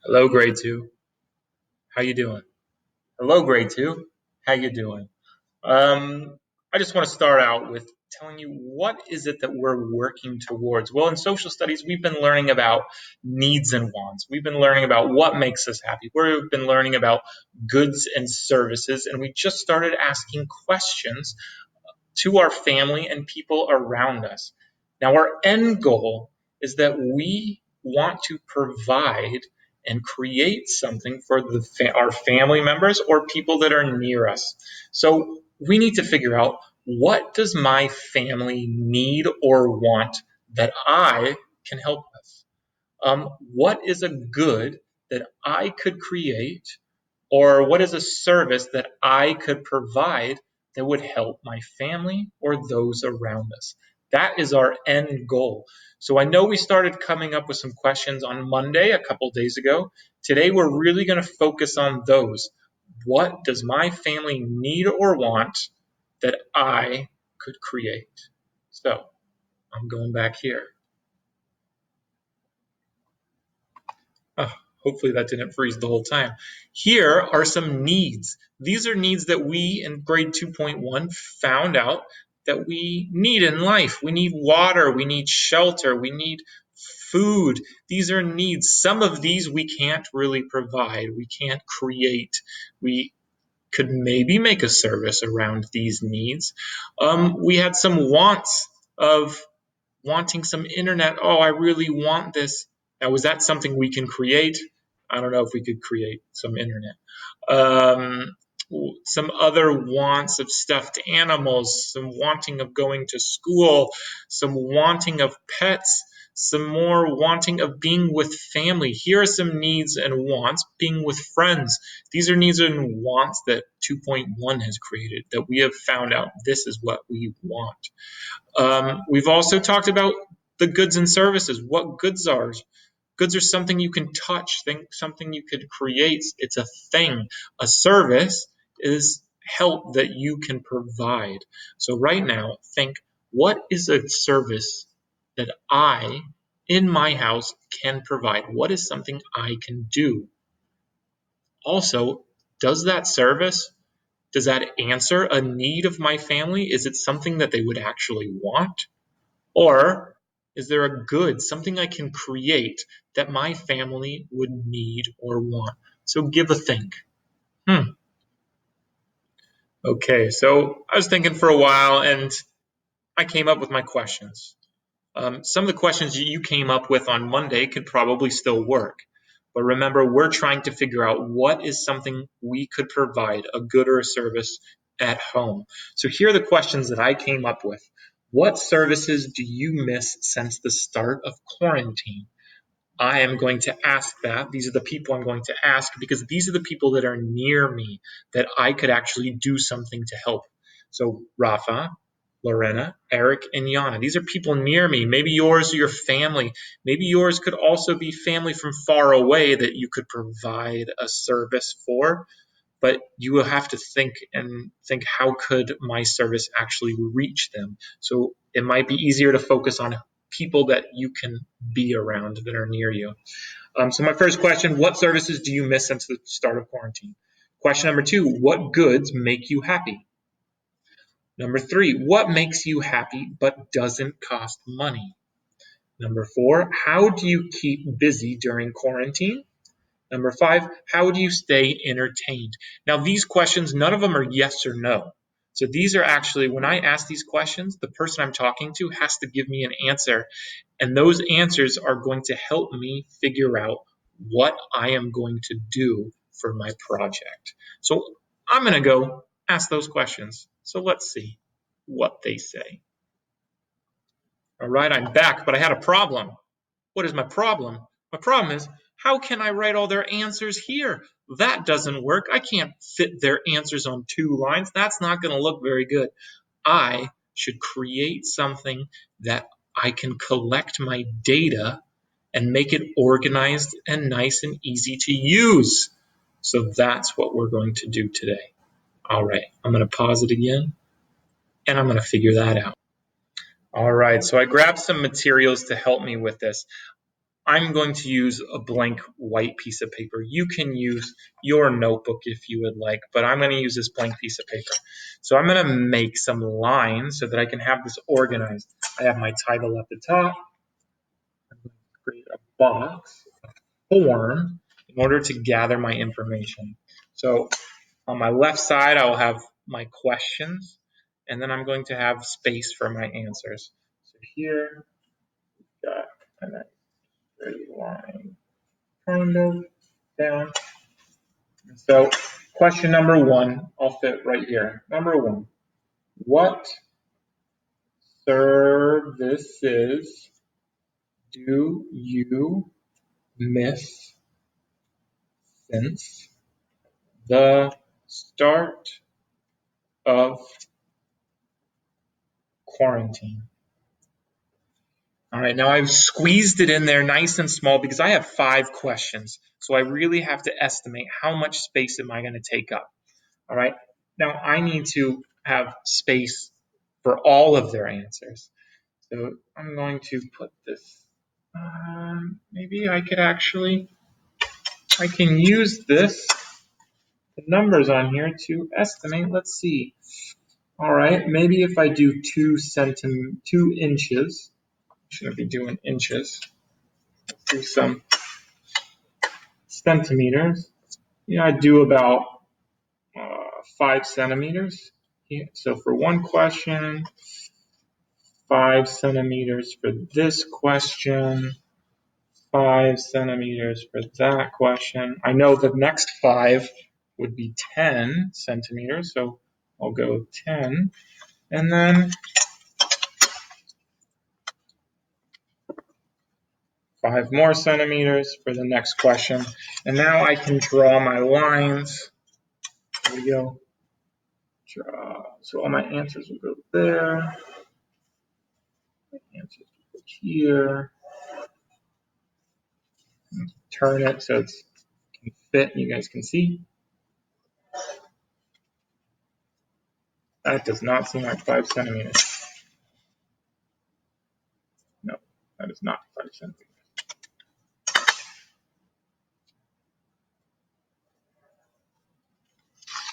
Hello, grade two. How you doing? Hello, grade two. How you doing? Um, I just want to start out with telling you what is it that we're working towards. Well, in social studies, we've been learning about needs and wants. We've been learning about what makes us happy. We've been learning about goods and services, and we just started asking questions to our family and people around us. Now, our end goal is that we want to provide and create something for our family members or people that are near us. So we need to figure out, what does my family need or want that I can help with? What is a good that I could create, or what is a service that I could provide that would help my family or those around us? That is our end goal. So I know we started coming up with some questions on Monday, a couple days ago. Today we're really going to focus on those. What does my family need or want that I could create? So I'm going back here. Oh, hopefully that didn't freeze the whole time. Here are some needs. These are needs that we in grade 2.1 found out that we need in life. We need water, we need shelter, we need food. These are needs. Some of these we can't really provide, we can't create. We could maybe make a service around these needs. We had some wants of wanting some internet. Oh, I really want this. Now, was that something we can create? I don't know if we could create some internet. Um, some other wants of stuffed animals, some wanting of going to school, some wanting of pets, some more wanting of being with family. Here are some needs and wants. Being with friends. These are needs and wants that 2.1 has created, that we have found out this is what we want. We've also talked about the goods and services. What goods are? Goods are something you can touch, something you could create. It's a thing. A service is help that you can provide. So right now, think, what is a service that I, in my house, can provide? What is something I can do? Also, does that answer a need of my family? Is it something that they would actually want? Or is there a good, something I can create that my family would need or want? So give a think. Okay, so I was thinking for a while and I came up with my questions. Some of the questions you came up with on Monday could probably still work. But remember, we're trying to figure out what is something we could provide, a good or a service at home. So here are the questions that I came up with. What services do you miss since the start of quarantine? I am going to ask that. These are the people I'm going to ask because these are the people that are near me that I could actually do something to help. So, Rafa, Lorena, Eric, and Yana. These are people near me. Maybe yours or your family. Maybe yours could also be family from far away that you could provide a service for. But you will have to think how could my service actually reach them. So it might be easier to focus on people that you can be around that are near you. So my first question, what services do you miss since the start of quarantine? Question number 2, what goods make you happy? Number 3, what makes you happy but doesn't cost money? Number 4, how do you keep busy during quarantine? Number 5, how do you stay entertained? Now, these questions, none of them are yes or no. So these are actually, when I ask these questions, the person I'm talking to has to give me an answer. And those answers are going to help me figure out what I am going to do for my project. So I'm going to go ask those questions. So let's see what they say. All right, I'm back, but I had a problem. What is my problem? My problem is, how can I write all their answers here? That doesn't work. I can't fit their answers on 2 lines. That's not going to look very good. I should create something that I can collect my data and make it organized and nice and easy to use. So that's what we're going to do today. All right, I'm going to pause it again, and I'm going to figure that out. All right, so I grabbed some materials to help me with this. I'm going to use a blank white piece of paper. You can use your notebook if you would like, but I'm going to use this blank piece of paper. So I'm going to make some lines so that I can have this organized. I have my title at the top. I'm going to create a box, a form, in order to gather my information. So on my left side, I will have my questions, and then I'm going to have space for my answers. So here, we've got a nice straight line kind of down. So question number 1, I'll fit right here. Number 1, what services do you miss since the start of quarantine? All right, now I've squeezed it in there nice and small because I have 5 questions. So I really have to estimate how much space am I going to take up. All right, now I need to have space for all of their answers. So I'm going to put this, maybe I can use this, the numbers on here to estimate. Let's see. All right, maybe if I do 2 inches, I shouldn't be doing inches. Let's do some centimeters. I do about 5 centimeters. Yeah, so for one question, 5 centimeters for this question, 5 centimeters for that question. I know the next 5 would be 10 centimeters, so I'll go 10. And then 5 more centimeters for the next question. And now I can draw my lines. There we go. Draw. So all my answers will go there. My answers will go here. Turn it so it can fit and you guys can see. That does not seem like 5 centimeters. No, that is not 5 centimeters.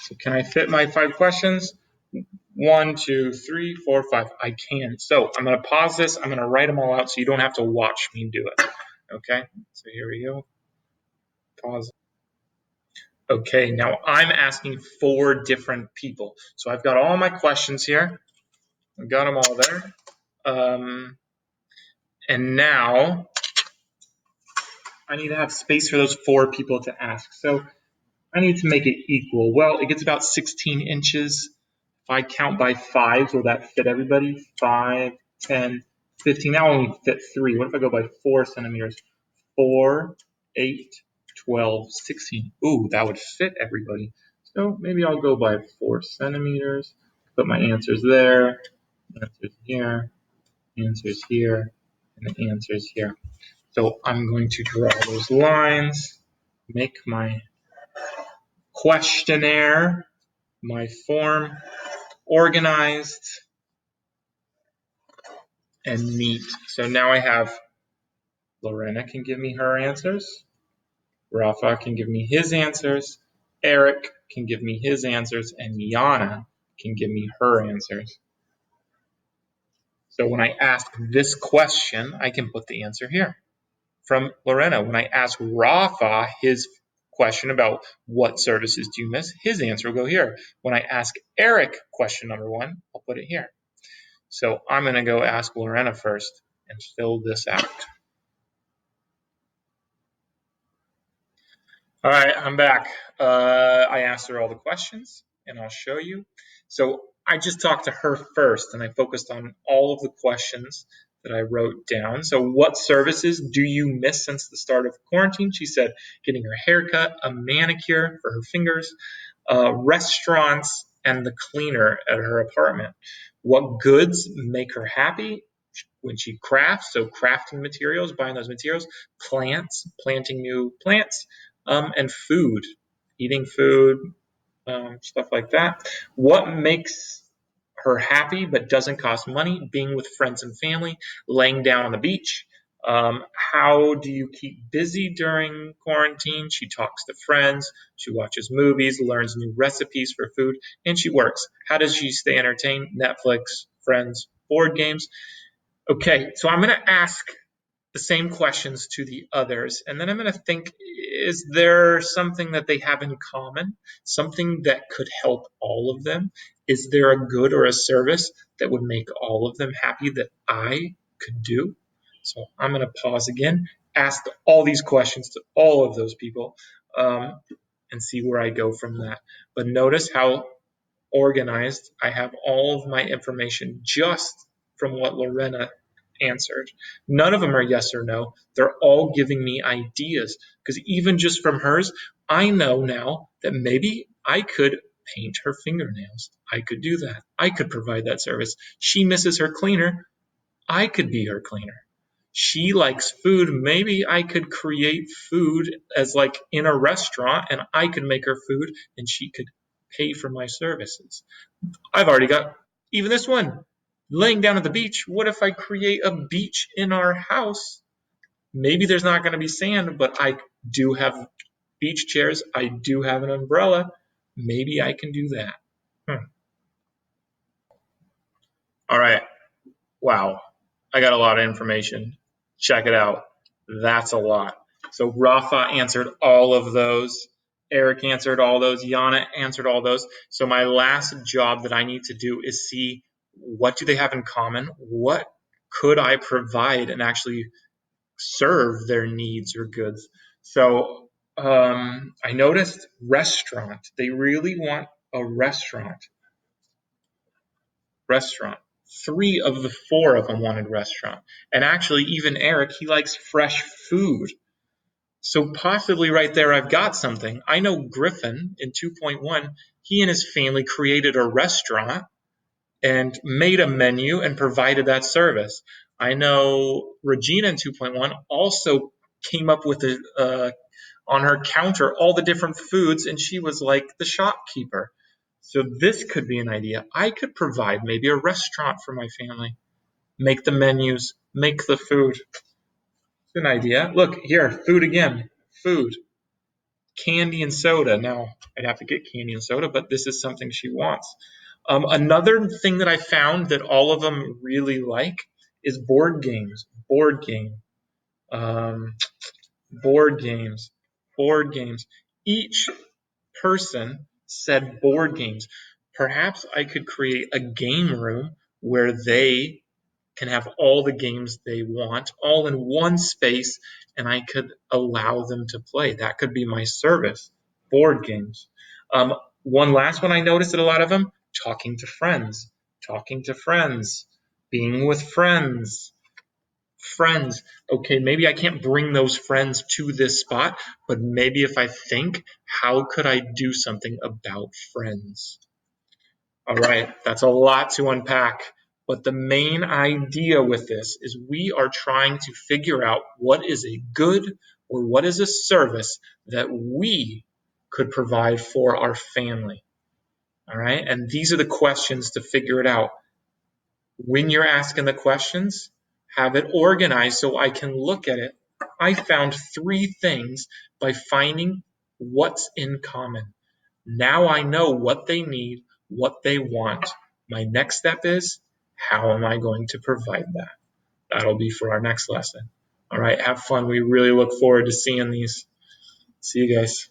So can I fit my 5 questions? 1, 2, 3, 4, 5. I can. So I'm going to pause this. I'm going to write them all out so you don't have to watch me do it. Okay, so here we go. Pause. Okay, now I'm asking 4 different people. So I've got all my questions here. I've got them all there. And now I need to have space for those 4 people to ask. So I need to make it equal. Well, it gets about 16 inches. If I count by 5s, will that fit everybody? 5, 10, 15. Now I only fit 3. What if I go by 4 centimeters? 4, 8, 12, 16. Ooh, that would fit everybody. So maybe I'll go by 4 centimeters. Put my answers there, answers here, and the answers here. So I'm going to draw those lines, make my questionnaire, my form organized and neat. So now I have Lorena can give me her answers, Rafa can give me his answers, Eric can give me his answers, and Yana can give me her answers. So when I ask this question, I can put the answer here from Lorena. When I ask Rafa his question about what services do you miss, his answer will go here. When I ask Eric question number 1, I'll put it here. So I'm going to go ask Lorena first and fill this out. All right, I'm back. I asked her all the questions, and I'll show you. So I just talked to her first, and I focused on all of the questions that I wrote down. So what services do you miss since the start of quarantine? She said getting her haircut, a manicure for her fingers, restaurants, and the cleaner at her apartment. What goods make her happy? When she crafts, so crafting materials, buying those materials, plants, planting new plants, and food, eating food, stuff like that. What makes her happy but doesn't cost money? Being with friends and family, laying down on the beach, How do you keep busy during quarantine? She talks to friends, she watches movies, learns new recipes for food, and she works. How does she stay entertained? Netflix, friends, board games. Okay, so I'm going to ask the same questions to the others, and then I'm going to think, is there something that they have in common? Something that could help all of them? Is there a good or a service that would make all of them happy that I could do? So I'm going to pause again, ask all these questions to all of those people, and see where I go from that. But notice how organized. I have all of my information just from what Lorena answered. None of them are yes or no. They're all giving me ideas because even just from hers, I know now that maybe I could paint her fingernails. I could do that. I could provide that service. She misses her cleaner. I could be her cleaner. She likes food. Maybe I could create food as like in a restaurant and I could make her food and she could pay for my services. I've already got even this one. Laying down at the beach. What if I create a beach in our house? Maybe there's not going to be sand, but I do have beach chairs. I do have an umbrella. Maybe I can do that. All right. Wow. I got a lot of information. Check it out. That's a lot. So Rafa answered all of those. Eric answered all those. Yana answered all those. So my last job that I need to do is see what do they have in common? What could I provide and actually serve their needs or goods? So I noticed restaurant. They really want a restaurant. Three of the four of them wanted restaurant. And actually, even Eric, he likes fresh food. So possibly right there, I've got something. I know Griffin in 2.1, he and his family created a restaurant and made a menu and provided that service. I know Regina in 2.1 also came up with on her counter all the different foods, and she was like the shopkeeper. So this could be an idea. I could provide maybe a restaurant for my family, make the menus, make the food. It's an idea. Look here, food again. Food, candy and soda. Now I'd have to get candy and soda, but this is something she wants. Another thing that I found that all of them really like is board games. Um, board games. Board games. Each person said board games. Perhaps I could create a game room where they can have all the games they want all in one space and I could allow them to play. That could be my service. Board games. Um, One last one I noticed that a lot of them talking to friends, being with friends. Friends. Okay, maybe I can't bring those friends to this spot, but maybe if I think, how could I do something about friends? All right, that's a lot to unpack. But the main idea with this is we are trying to figure out what is a good or what is a service that we could provide for our family. All right, and these are the questions to figure it out. When you're asking the questions, have it organized so I can look at it. I found three things by finding what's in common. Now I know what they need, what they want. My next step is, how am I going to provide that? That'll be for our next lesson. All right, have fun. We really look forward to seeing these. See you guys.